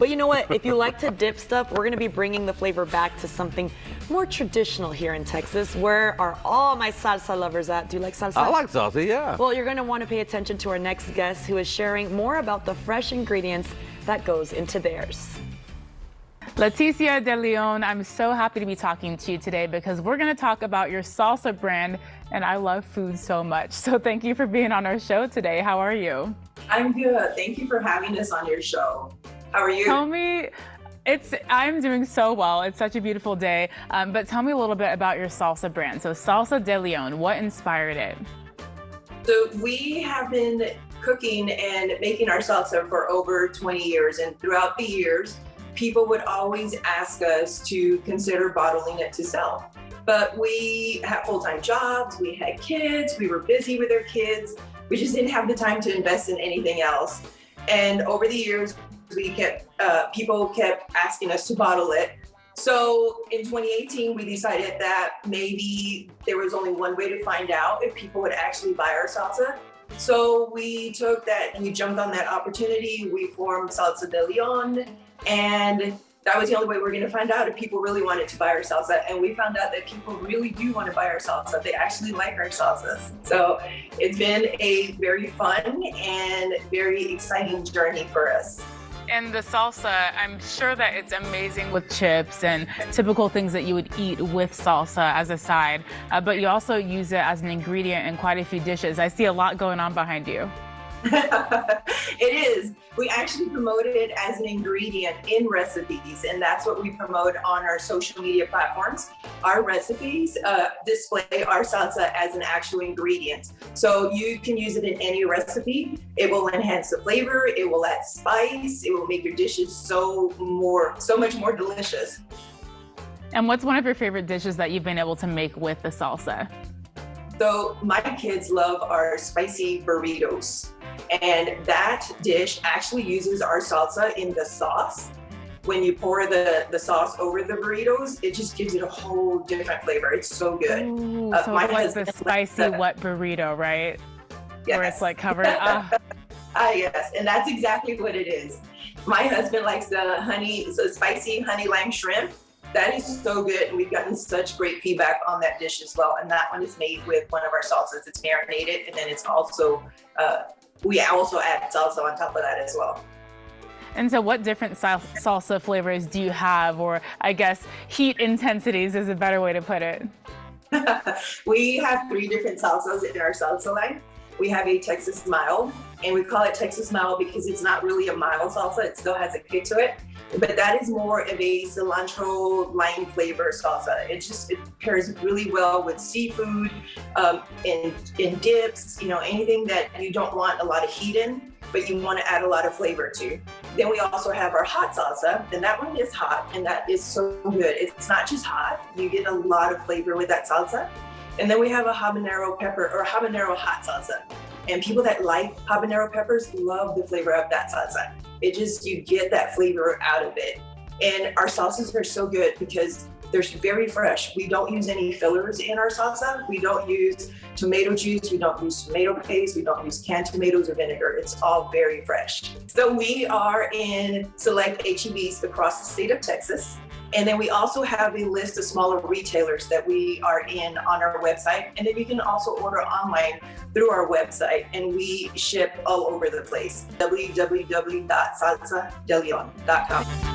But you know what? If you like to dip stuff, we're gonna be bringing the flavor back to something more traditional here in Texas. Where are all my salsa lovers at? Do you like salsa? I like salsa, yeah. Well, you're gonna wanna pay attention to our next guest who is sharing more about the fresh ingredients that goes into theirs. Leticia De Leon, I'm so happy to be talking to you today because we're going to talk about your salsa brand, and I love food so much. So thank you for being on our show today. How are you? I'm good. Thank you for having us on your show. How are you? Tell me, I'm doing so well. It's such a beautiful day. But tell me a little bit about your salsa brand. So Salsa De Leon, what inspired it? So we have been cooking and making our salsa for over 20 years, and throughout the years, people would always ask us to consider bottling it to sell. But we had full-time jobs, we had kids, we were busy with our kids, we just didn't have the time to invest in anything else. And over the years, people kept asking us to bottle it. So in 2018, we decided that maybe there was only one way to find out if people would actually buy our salsa. So we jumped on that opportunity, we formed Salsa De Leon, and that was the only way we were going to find out if people really wanted to buy our salsa. And we found out that people really do want to buy our salsa. They actually like our salsas. So it's been a very fun and very exciting journey for us. And the salsa, I'm sure that it's amazing with chips and typical things that you would eat with salsa as a side, but you also use it as an ingredient in quite a few dishes. I see a lot going on behind you. It is. We actually promote it as an ingredient in recipes, and that's what we promote on our social media platforms. Our recipes display our salsa as an actual ingredient. So you can use it in any recipe. It will enhance the flavor, it will add spice, it will make your dishes so much more delicious. And what's one of your favorite dishes that you've been able to make with the salsa? So my kids love our spicy burritos. And that dish actually uses our salsa in the sauce. When you pour the sauce over the burritos, it just gives it a whole different flavor. It's so good. Ooh, so it's like the spicy wet burrito, right? Yes. Where it's like covered. Yes, and that's exactly what it is. My husband likes the spicy honey lime shrimp. That is so good, and we've gotten such great feedback on that dish as well. And that one is made with one of our salsas. It's marinated, and then it's also we also add salsa on top of that as well. And so what different salsa flavors do you have, or I guess heat intensities is a better way to put it? We have 3 different salsas in our salsa line. We have a Texas mild, and we call it Texas mild because it's not really a mild salsa. It still has a kick to it, but that is more of a cilantro lime flavor salsa. It pairs really well with seafood, in dips, anything that you don't want a lot of heat in, but you want to add a lot of flavor to. Then we also have our hot salsa, and that one is hot, and that is so good. It's not just hot, you get a lot of flavor with that salsa. And then we have a habanero pepper or habanero hot salsa. And people that like habanero peppers love the flavor of that salsa. You get that flavor out of it. And our salsas are so good because they're very fresh. We don't use any fillers in our salsa. We don't use tomato juice. We don't use tomato paste. We don't use canned tomatoes or vinegar. It's all very fresh. So we are in select HEBs across the state of Texas. And then we also have a list of smaller retailers that we are in on our website. And then you can also order online through our website, and we ship all over the place. www.salsadeleon.com.